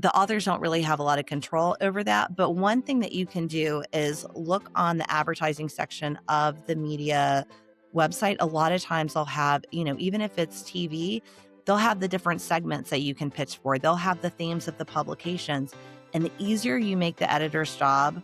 the authors don't really have a lot of control over that. But one thing that you can do is look on the advertising section of the media website. A lot of times they'll have, even if it's TV, they'll have the different segments that you can pitch for. They'll have the themes of the publications. And the easier you make the editor's job,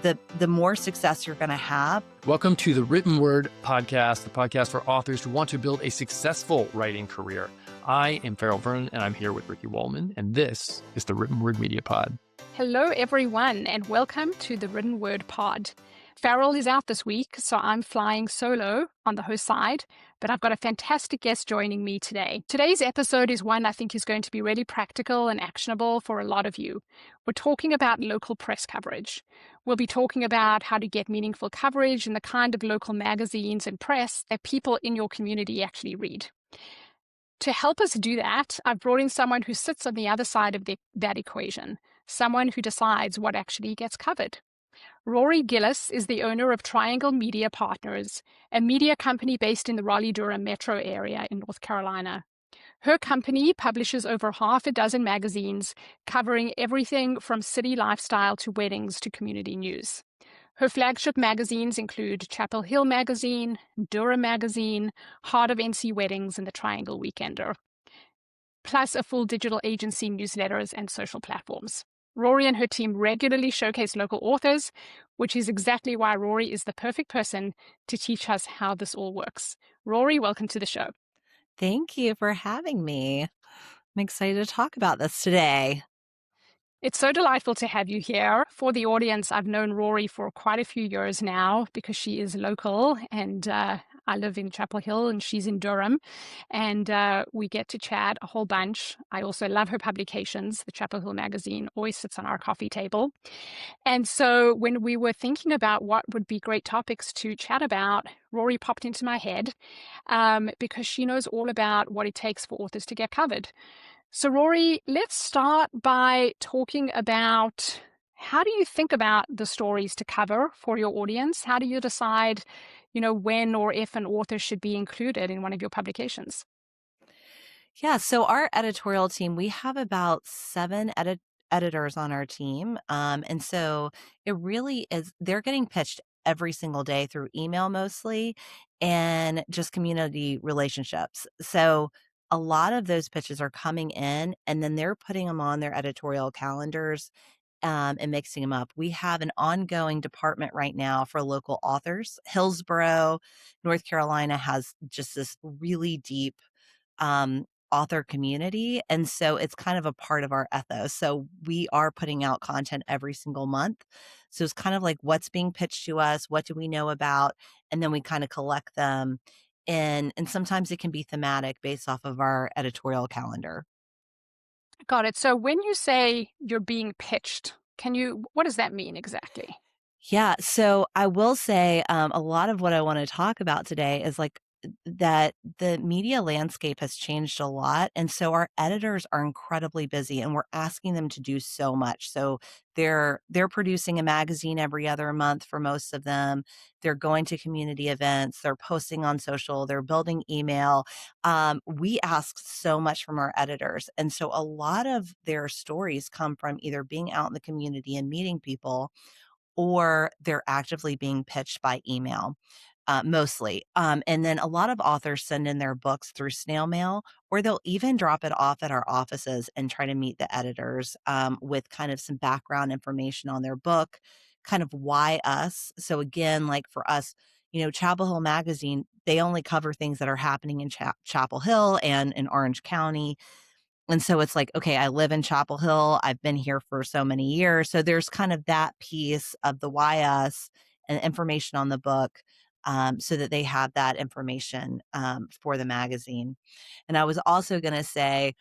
the more success you're going to have. Welcome to the Written Word Podcast, the podcast for authors who want to build a successful writing career. I am Farrell Vernon, and I'm here with Ricky Wallman, and this is the Written Word Media Pod. Hello, everyone, and welcome to the Written Word Pod. Farrell is out this week, so I'm flying solo on the host side, but I've got a fantastic guest joining me today. Today's episode is one I think is going to be really practical and actionable for a lot of you. We're talking about local press coverage. We'll be talking about how to get meaningful coverage in the kind of local magazines and press that people in your community actually read. To help us do that, I've brought in someone who sits on the other side of that equation, someone who decides what actually gets covered. Rory Gillis is the owner of Triangle Media Partners, a media company based in the Raleigh-Durham metro area in North Carolina. Her company publishes over half a dozen magazines, covering everything from city lifestyle to weddings to community news. Her flagship magazines include Chapel Hill Magazine, Durham Magazine, Heart of NC Weddings, and the Triangle Weekender, plus a full digital agency, newsletters, and social platforms. Rory and her team regularly showcase local authors, which is exactly why Rory is the perfect person to teach us how this all works. Rory, welcome to the show. Thank you for having me. I'm excited to talk about this today. It's so delightful to have you here. For the audience, I've known Rory for quite a few years now because she is local and I live in Chapel Hill and she's in Durham, and we get to chat a whole bunch. I also love her publications. The Chapel Hill magazine always sits on our coffee table. And so when we were thinking about what would be great topics to chat about, Rory popped into my head because she knows all about what it takes for authors to get covered. So Rory, let's start by talking about how do you think about the stories to cover for your audience? How do you decide, when or if an author should be included in one of your publications? Yeah, so our editorial team, we have about 7 editors on our team. And so it really is, they're getting pitched every single day through email mostly and just community relationships. So a lot of those pitches are coming in and then they're putting them on their editorial calendars and mixing them up. We have an ongoing department right now for local authors. Hillsborough, North Carolina has just this really deep author community. And so it's kind of a part of our ethos. So we are putting out content every single month. So it's kind of like what's being pitched to us, what do we know about, and then we kind of collect them. And sometimes it can be thematic based off of our editorial calendar. Got it. So when you say you're being pitched, what does that mean exactly? Yeah. So I will say a lot of what I want to talk about today is like that the media landscape has changed a lot. And so our editors are incredibly busy and we're asking them to do so much. So they're producing a magazine every other month for most of them. They're going to community events. They're posting on social. They're building email. We ask so much from our editors. And so a lot of their stories come from either being out in the community and meeting people, or they're actively being pitched by email, mostly. And then a lot of authors send in their books through snail mail, or they'll even drop it off at our offices and try to meet the editors with kind of some background information on their book, kind of why us. So again, like for us, Chapel Hill Magazine, they only cover things that are happening in Chapel Hill and in Orange County. And so it's like, okay, I live in Chapel Hill. I've been here for so many years. So there's kind of that piece of the why us and information on the book, so that they have that information for the magazine. And I was also going to say,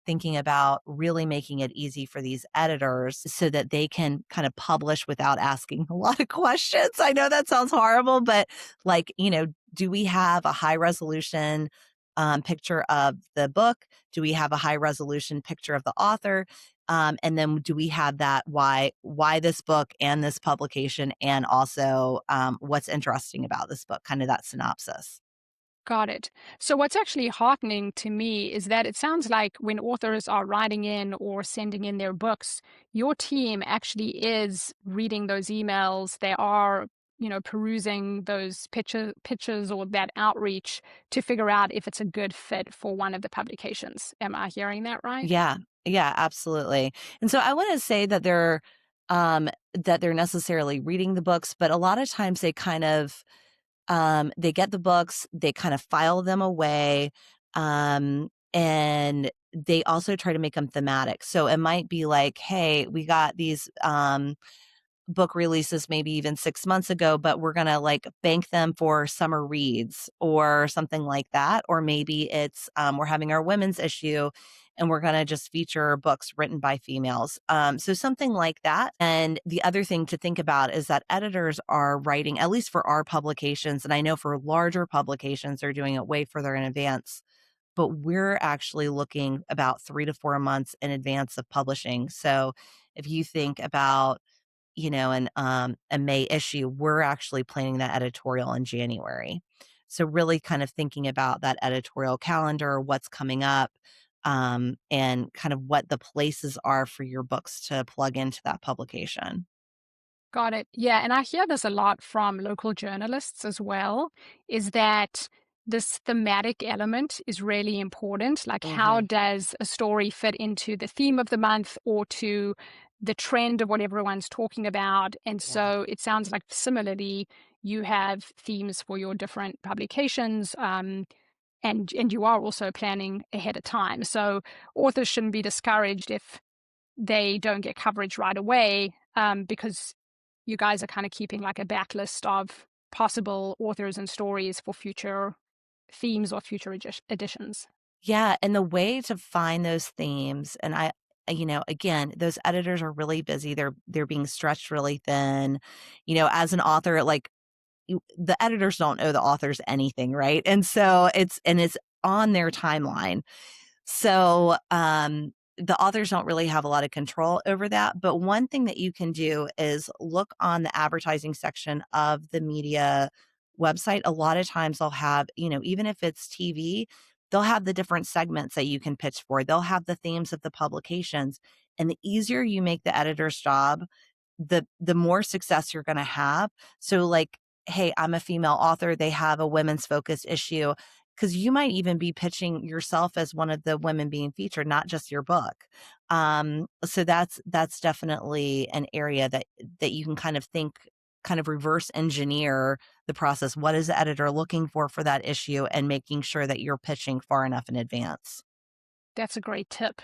thinking about really making it easy for these editors so that they can kind of publish without asking a lot of questions. I know that sounds horrible, but do we have a high resolution picture of the book? Do we have a high resolution picture of the author? And then do we have that why this book and this publication, and also what's interesting about this book, kind of that synopsis? Got it. So what's actually heartening to me is that it sounds like when authors are writing in or sending in their books, your team actually is reading those emails. They are, perusing those pitches or that outreach to figure out if it's a good fit for one of the publications. Am I hearing that right? Yeah. Yeah, absolutely. And so I wouldn't say that they're necessarily reading the books, but a lot of times they get the books, they kind of file them away, and they also try to make them thematic. So it might be like, hey, we got these book releases maybe even 6 months ago, but we're going to like bank them for summer reads or something like that. Or maybe it's we're having our women's issue and we're going to just feature books written by females. So something like that. And the other thing to think about is that editors are writing, at least for our publications, and I know for larger publications, they're doing it way further in advance. But we're actually looking about 3 to 4 months in advance of publishing. So if you think about a May issue, we're actually planning that editorial in January. So really kind of thinking about that editorial calendar, what's coming up, and kind of what the places are for your books to plug into that publication. Got it. Yeah, and I hear this a lot from local journalists as well, is that this thematic element is really important. Like, how Mhm. does a story fit into the theme of the month or to the trend of what everyone's talking about? And Yeah. so it sounds like similarly, you have themes for your different publications, and you are also planning ahead of time. So authors shouldn't be discouraged if they don't get coverage right away, because you guys are kind of keeping like a backlist of possible authors and stories for future themes or future editions. Yeah, and the way to find those themes, and again, those editors are really busy. They're being stretched really thin. As an author, like the editors don't owe the authors anything, right? And so it's on their timeline. So, the authors don't really have a lot of control over that. But one thing that you can do is look on the advertising section of the media website. A lot of times they'll have, even if it's TV, they'll have the different segments that you can pitch for. They'll have the themes of the publications. And the easier you make the editor's job, the more success you're going to have. So like, hey, I'm a female author, they have a women's focused issue, because you might even be pitching yourself as one of the women being featured, not just your book. So that's definitely an area that you can kind of think, kind of reverse engineer the process. What is the editor looking for that issue, and making sure that you're pitching far enough in advance. That's a great tip.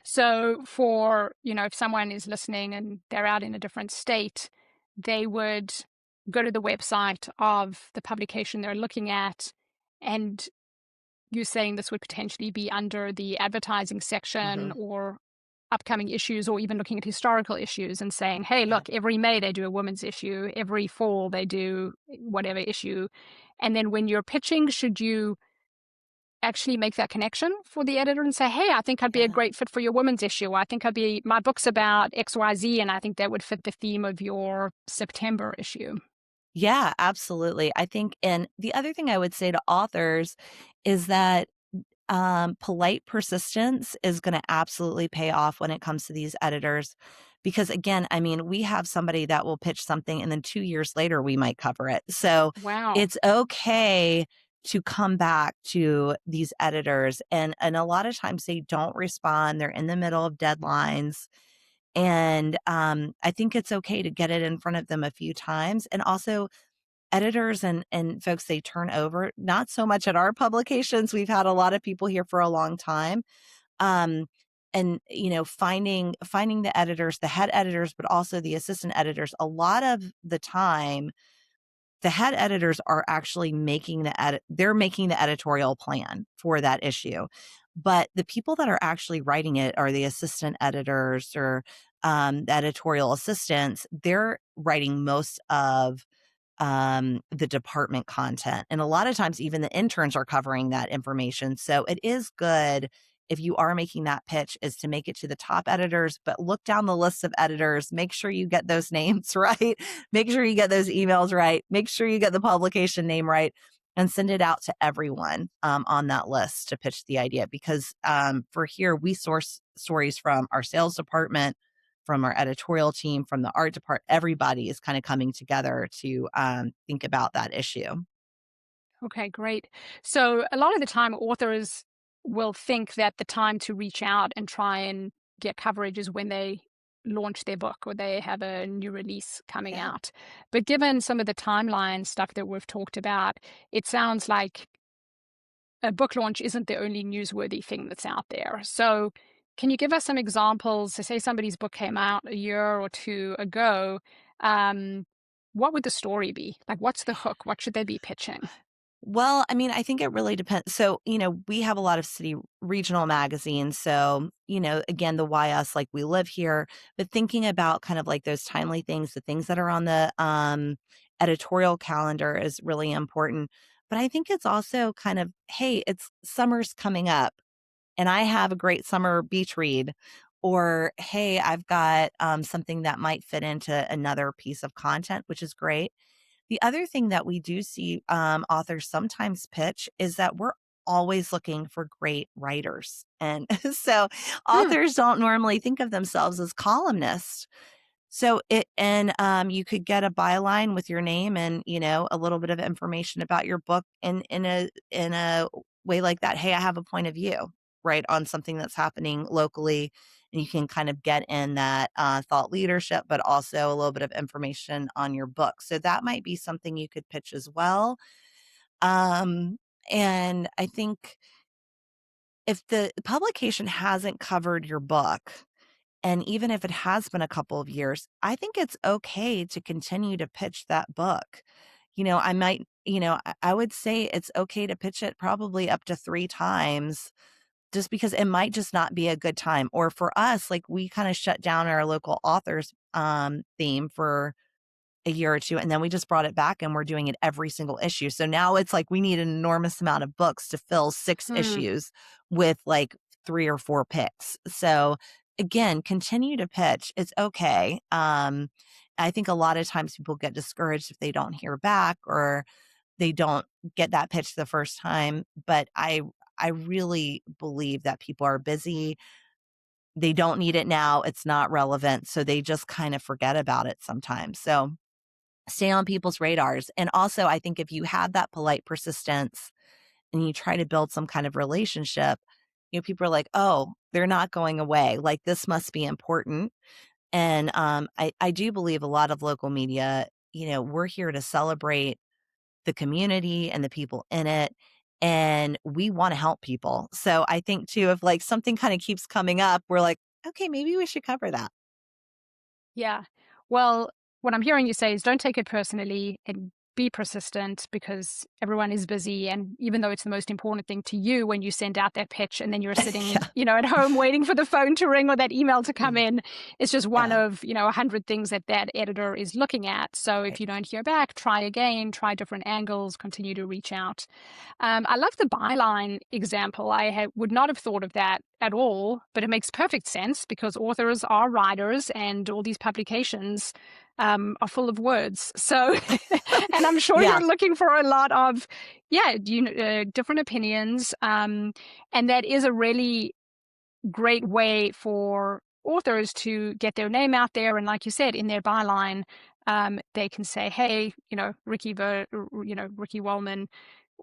So for, if someone is listening and they're out in a different state, they would go to the website of the publication they're looking at, and you're saying this would potentially be under the advertising section Hmm. or upcoming issues, or even looking at historical issues and saying, hey, Yeah. look, every May they do a women's issue, every fall they do whatever issue. And then when you're pitching, should you actually make that connection for the editor and say, hey, I think I'd be a Yeah. great fit for your women's issue. I think my book's about XYZ, and I think that would fit the theme of your September issue. Yeah, absolutely. I think, and the other thing I would say to authors is that polite persistence is going to absolutely pay off when it comes to these editors. Because again, I mean, we have somebody that will pitch something and then 2 years later we might cover it. So Wow. it's okay to come back to these editors. And a lot of times they don't respond. They're in the middle of deadlines. And I think it's okay to get it in front of them a few times. And also, editors and folks, they turn over, not so much at our publications. We've had a lot of people here for a long time. Um, and finding the editors, the head editors, but also the assistant editors, a lot of the time the head editors are actually making they're making the editorial plan for that issue. But the people that are actually writing it are the assistant editors, or the editorial assistants. They're writing most of the department content. And a lot of times, even the interns are covering that information. So it is good, if you are making that pitch, is to make it to the top editors, but look down the list of editors, make sure you get those names right. Make sure you get those emails right. Make sure you get the publication name right. and send it out to everyone on that list to pitch the idea. Because for here, we source stories from our sales department, from our editorial team, from the art department. Everybody is kind of coming together to think about that issue. Okay, great. So a lot of the time, authors will think that the time to reach out and try and get coverage is when they launch their book or they have a new release coming Yeah. out. But given some of the timeline stuff that we've talked about, it sounds like a book launch isn't the only newsworthy thing that's out there. So can you give us some examples? To say somebody's book came out a year or two ago, um, what would the story be? Like, what's the hook? What should they be pitching? Well, I mean, I think it really depends. So, we have a lot of city regional magazines. So, again, the why us, like we live here, but thinking about kind of like those timely things, the things that are on the editorial calendar is really important. But I think it's also kind of, hey, it's summer's coming up and I have a great summer beach read. Or, hey, I've got something that might fit into another piece of content, which is great. The other thing that we do see authors sometimes pitch is that we're always looking for great writers. And so Hmm. authors don't normally think of themselves as columnists. So you could get a byline with your name and, a little bit of information about your book in a way like that. Hey, I have a point of view, right, on something that's happening locally. And you can kind of get in that thought leadership, but also a little bit of information on your book. So that might be something you could pitch as well. Um, and I think if the publication hasn't covered your book, and even if it has been a couple of years, I think it's okay to continue to pitch that book. I might, I would say it's okay to pitch it probably up to 3 times just because it might just not be a good time. Or for us, like we kind of shut down our local authors theme for a year or two, and then we just brought it back and we're doing it every single issue. So now it's like we need an enormous amount of books to fill 6 Hmm. issues with like 3 or 4 picks. So again, continue to pitch. It's okay. I think a lot of times people get discouraged if they don't hear back or they don't get that pitch the first time, but I really believe that people are busy. They don't need it now. It's not relevant, so they just kind of forget about it sometimes. So stay on people's radars. And also, I think if you have that polite persistence and you try to build some kind of relationship, people are like, oh, they're not going away. Like this must be important. And I do believe a lot of local media, we're here to celebrate the community and the people in it. And we want to help people. So I think too, if like something kind of keeps coming up, we're like, okay, maybe we should cover that. Yeah. Well, what I'm hearing you say is don't take it personally and be persistent because everyone is busy. And even though it's the most important thing to you when you send out that pitch and then you're sitting, Yeah. at home waiting for the phone to ring or that email to come Mm. in, it's just one Yeah. of, 100 things that editor is looking at. So if Right. you don't hear back, try again, try different angles, continue to reach out. I love the byline example. Would not have thought of that at all, but it makes perfect sense because authors are writers and all these publications are full of words. So, and I'm sure Yeah. you're looking for a lot of, different opinions. And that is a really great way for authors to get their name out there. And like you said, in their byline, they can say, hey, Ricky Wellman,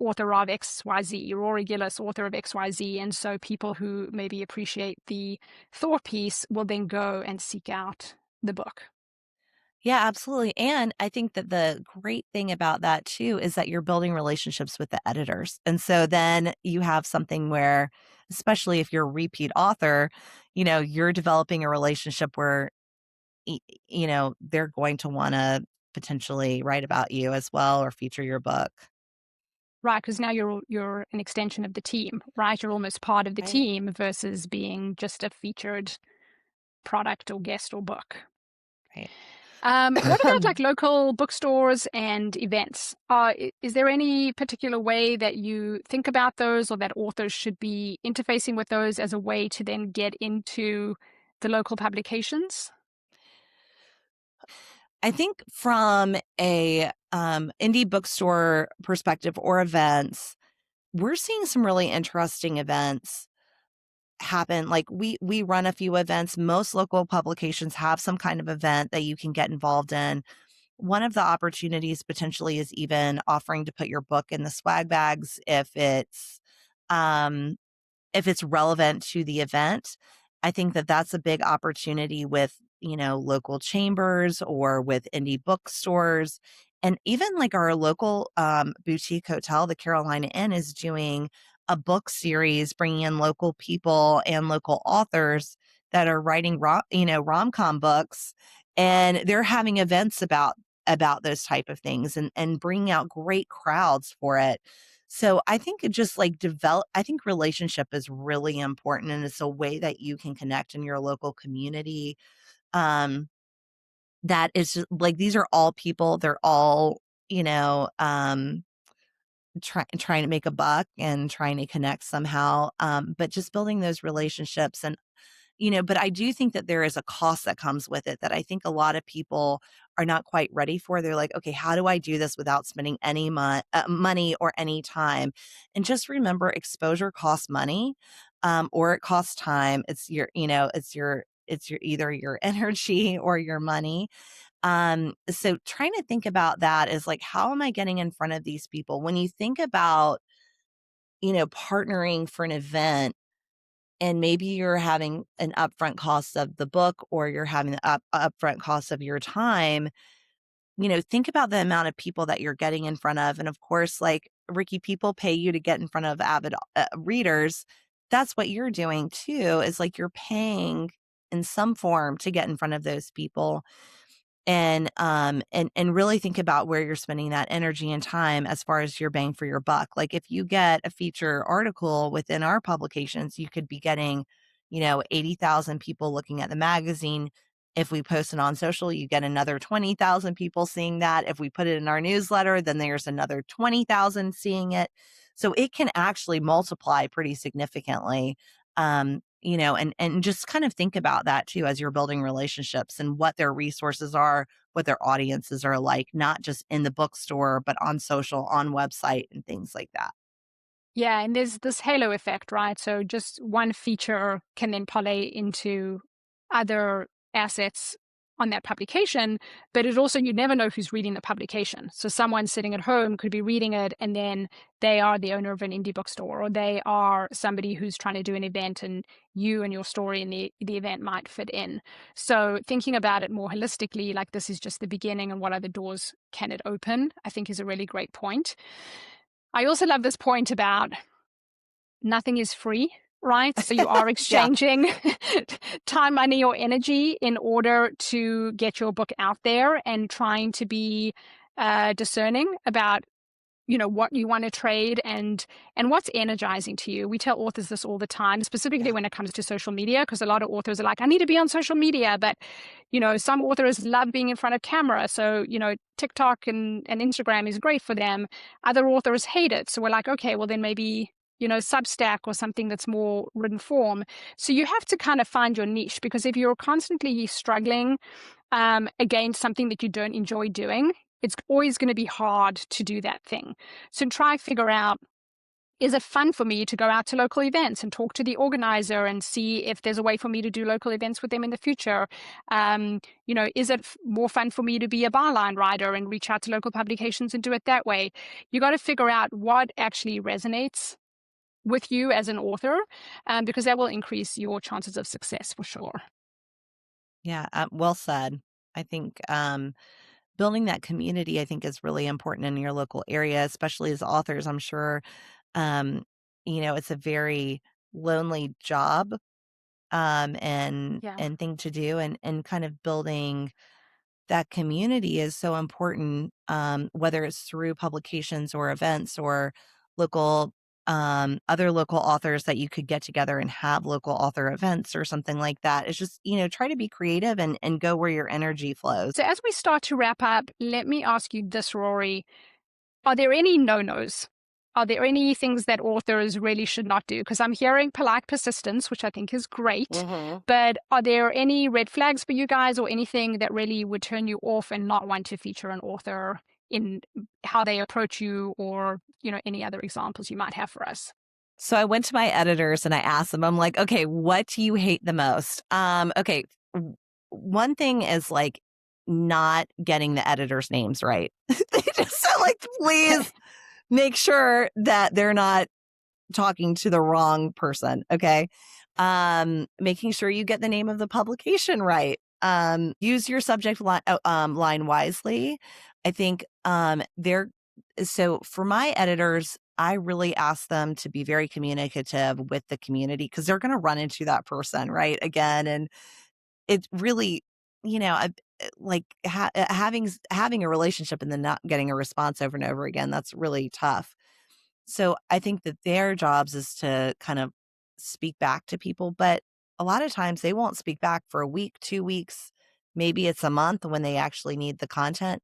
author of XYZ, Rory Gillis, author of XYZ. And so people who maybe appreciate the thought piece will then go and seek out the book. Yeah, absolutely. And I think that the great thing about that too is that you're building relationships with the editors. And so then you have something where, especially if you're a repeat author, you're developing a relationship where, they're going to want to potentially write about you as well or feature your book. Right, because now you're an extension of the team, right? You're almost part of the Right. team versus being just a featured product or guest or book. Right. What about like local bookstores and events? Is there any particular way that you think about those or that authors should be interfacing with those as a way to then get into the local publications? I think from a indie bookstore perspective or events, we're seeing some really interesting events happen. Like we run a few events. Most local publications have some kind of event that you can get involved in. One of the opportunities potentially is even offering to put your book in the swag bags um if it's relevant to the event. I think that that's a big opportunity with, local chambers or with indie bookstores. And even like our local boutique hotel, the Carolina Inn, is doing a book series, bringing in local people and local authors that are writing, rom-com books. And they're having events about those type of things and bringing out great crowds for it. So I think it just like I think relationship is really important, and it's a way that you can connect in your local community. Um, that is just, like, these are all people, they're all, trying to make a buck and trying to connect somehow. But just building those relationships and but I do think that there is a cost that comes with it that I think a lot of people are not quite ready for. They're like, okay, how do I do this without spending any money or any time? And just remember, exposure costs money, or it costs time. It's your either your energy or your money. So trying to think about that is like, how am I getting in front of these people? When you think about, partnering for an event, and maybe you're having an upfront cost of the book or you're having the upfront cost of your time, think about the amount of people that you're getting in front of. And of course, like Ricky, people pay you to get in front of avid readers. That's what you're doing too, is like you're paying in some form to get in front of those people. And really think about where you're spending that energy and time as far as your bang for your buck. Like if you get a feature article within our publications, you could be getting 80,000 people looking at the magazine. If we post it on social, you get another 20,000 people seeing that. If we put it in our newsletter, then there's another 20,000 seeing it. So it can actually multiply pretty significantly. And just kind of think about that too as you're building relationships and what their resources are, what their audiences are like, not just in the bookstore, but on social, on website, and things like that. Yeah, and there's this halo effect, right? So just one feature can then parlay into other assets on that publication, but it also, you never know who's reading the publication. So someone sitting at home could be reading it, and then they are the owner of an indie bookstore, or they are somebody who's trying to do an event, and you and your story in the event might fit in. So thinking about it more holistically, like this is just the beginning and what other doors can it open, I think is a really great point. I also love this point about nothing is free, right? So you are Yeah. exchanging time, money, or energy in order to get your book out there, and trying to be discerning about what you want to trade and what's energizing to you. We tell authors this all the time, specifically Yeah. when it comes to social media, because a lot of authors are like, I need to be on social media, but some authors love being in front of camera, so TikTok and Instagram is great for them. Other authors hate it, so we're like, okay, well then maybe Substack or something that's more written form. So you have to kind of find your niche, because if you're constantly struggling against something that you don't enjoy doing, it's always going to be hard to do that thing. So try figure out, is it fun for me to go out to local events and talk to the organizer and see if there's a way for me to do local events with them in the future? Is it more fun for me to be a byline writer and reach out to local publications and do it that way? You got to figure out what actually resonates with you as an author, because that will increase your chances of success for sure. Yeah. Well said. I think building that community, I think, is really important in your local area, especially as authors. I'm sure, um, it's a very lonely job, and Yeah. thing to do, and kind of building that community is so important, whether it's through publications or events or local other local authors that you could get together and have local author events or something like that. It's just, try to be creative and go where your energy flows. So as we start to wrap up, let me ask you this, Rory. Are there any no-nos? are there any things that authors really should not do? Because I'm hearing polite persistence, which I think is great, but are there any red flags for you guys or anything that really would turn you off and not want to feature an author in how they approach you, or, any other examples you might have for us? So I went to my editors and I asked them, I'm like, okay, what do you hate the most? Okay. One thing is like not getting the editors' names right. They just said, like, Okay. please make sure that they're not talking to the wrong person. Okay. Making sure you get the name of the publication right. Use your subject line wisely. I think so for my editors, I really ask them to be very communicative with the community because they're going to run into that person, right? Again. And it really, like having a relationship and then not getting a response over and over again, that's really tough. So I think that their jobs is to kind of speak back to people, but a lot of times they won't speak back for a week, 2 weeks, maybe it's a month when they actually need the content.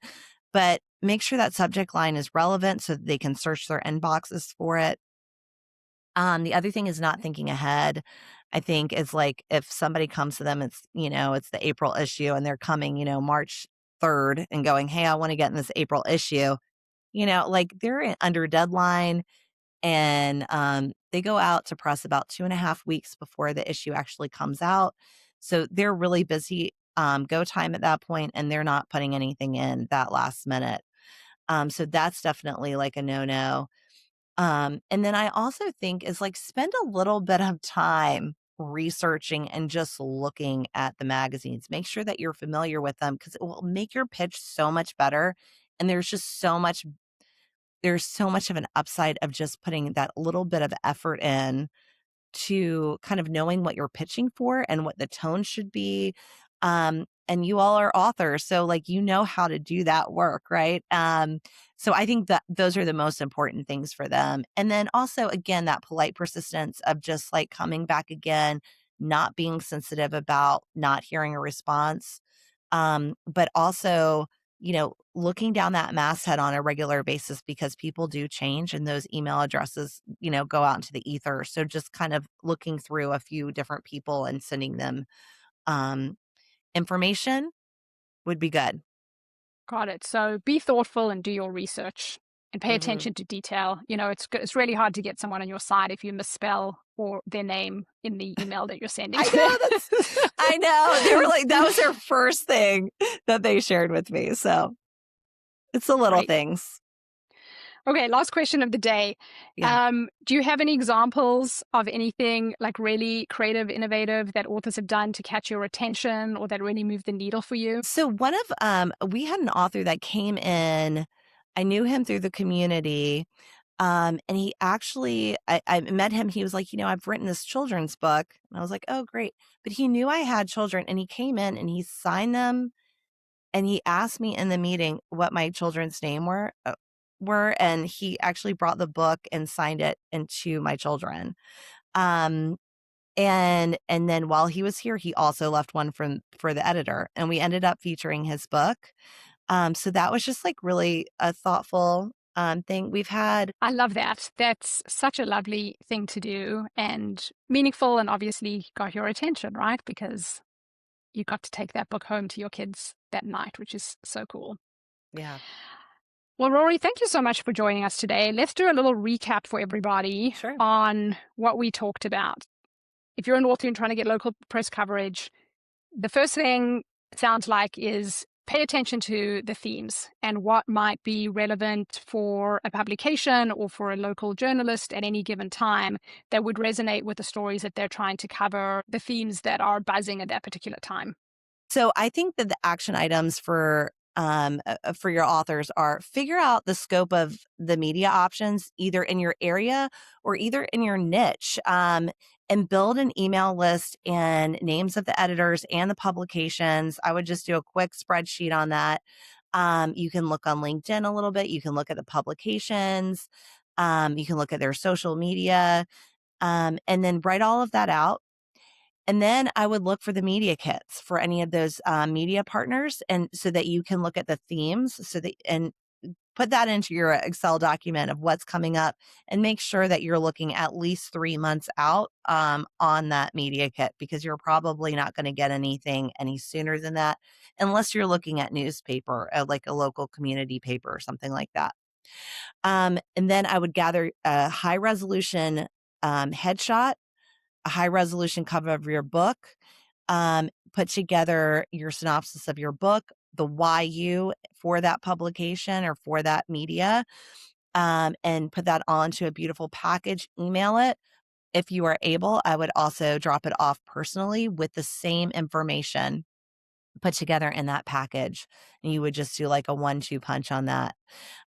But make sure that subject line is relevant so that they can search their inboxes for it. The other thing is not thinking ahead. I think is like if somebody comes to them, it's the April issue and they're coming, March 3rd and going, hey, I want to get in this April issue, like they're under deadline and they go out to press about 2.5 weeks before the issue actually comes out. So they're really busy go time at that point, and they're not putting anything in that last minute. So that's definitely like a no-no. And then I also think is like spend a little bit of time researching and just looking at the magazines. Make sure that you're familiar with them because it will make your pitch so much better. And there's so much of an upside of just putting that little bit of effort in to kind of knowing what you're pitching for and what the tone should be. And you all are authors, so like how to do that work, right? So I think that those are the most important things for them. And then also again, that polite persistence of just like coming back again, not being sensitive about not hearing a response. But also, looking down that masthead on a regular basis because people do change and those email addresses, go out into the ether. So just kind of looking through a few different people and sending them um, information would be good. Got it. So be thoughtful and do your research and pay Hmm. attention to detail. It's really hard to get someone on your side if you misspell or their name in the email that you're sending to them. I know. They were like, that was their first thing that they shared with me. So it's the little Great. things. Okay, last question of the day. Yeah. Do you have any examples of anything like really creative, innovative that authors have done to catch your attention or that really moved the needle for you? So we had an author that came in, I knew him through the community. And he actually, I met him. He was like, I've written this children's book. And I was like, oh, great. But he knew I had children and he came in and he signed them. And he asked me in the meeting what my children's name were. And he actually brought the book and signed it into my children. Um, and then while he was here, he also left one for the editor and we ended up featuring his book. So that was just like really a thoughtful thing we've had. I love that. That's such a lovely thing to do and meaningful, and obviously got your attention, right? Because you got to take that book home to your kids that night, which is so cool. Yeah, Well, Rory, thank you so much for joining us today. Let's do a little recap for everybody sure. on what we talked about. If you're an author and trying to get local press coverage, the first thing it sounds like is pay attention to the themes and what might be relevant for a publication or for a local journalist at any given time that would resonate with the stories that they're trying to cover, the themes that are buzzing at that particular time. So I think that the action items for your authors are figure out the scope of the media options either in your area or either in your niche. And build an email list and names of the editors and the publications. I would just do a quick spreadsheet on that. You can look on LinkedIn a little bit. You can look at the publications. You can look at their social media, and then write all of that out. And then I would look for the media kits for any of those media partners, and so that you can look at the themes, so that and put that into your Excel document of what's coming up and make sure that you're looking at least 3 months out on that media kit, because you're probably not going to get anything any sooner than that unless you're looking at newspaper, like a local community paper or something like that. And then I would gather a high resolution headshot, a high resolution cover of your book, put together your synopsis of your book, the why you for that publication or for that media, and put that onto a beautiful package, email it. If you are able, I would also drop it off personally with the same information put together in that package. And you would just do like a 1-2 punch on that.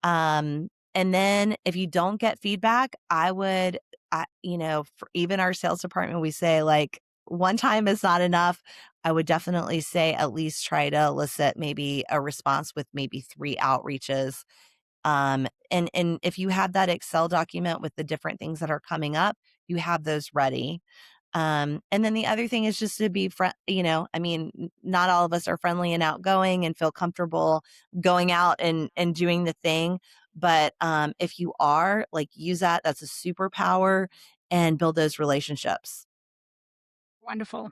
And then if you don't get feedback, I would, for even our sales department, we say like one time is not enough. I would definitely say at least try to elicit maybe a response with maybe 3 outreaches. And if you have that Excel document with the different things that are coming up, you have those ready. And then the other thing is just to be not all of us are friendly and outgoing and feel comfortable going out and doing the thing. But if you are, like, use that, that's a superpower, and build those relationships. Wonderful.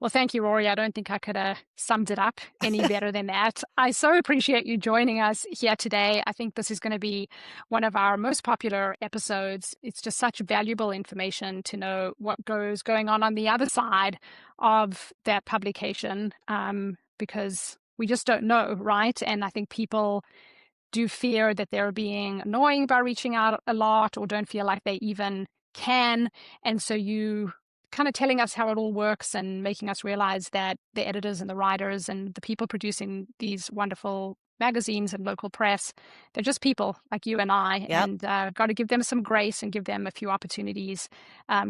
Well, thank you, Rory. I don't think I could have summed it up any better than that. I so appreciate you joining us here today. I think this is going to be one of our most popular episodes. It's just such valuable information to know what going on the other side of that publication, because we just don't know, right? And I think people do fear that they're being annoying by reaching out a lot, or don't feel like they even can. And so you kind of telling us how it all works and making us realize that the editors and the writers and the people producing these wonderful magazines and local press, they're just people like you and I, Yep, and got to give them some grace and give them a few opportunities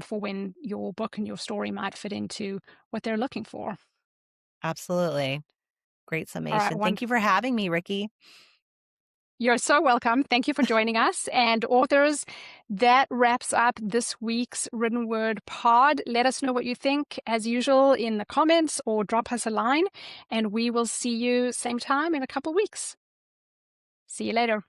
for when your book and your story might fit into what they're looking for. absolutely. Great All right, summation. Thank you for having me, Ricky. You're so welcome. Thank you for joining us. And authors, that wraps up this week's Written Word Pod. Let us know what you think, as usual, in the comments, or drop us a line. And we will see you same time in a couple weeks. See you later.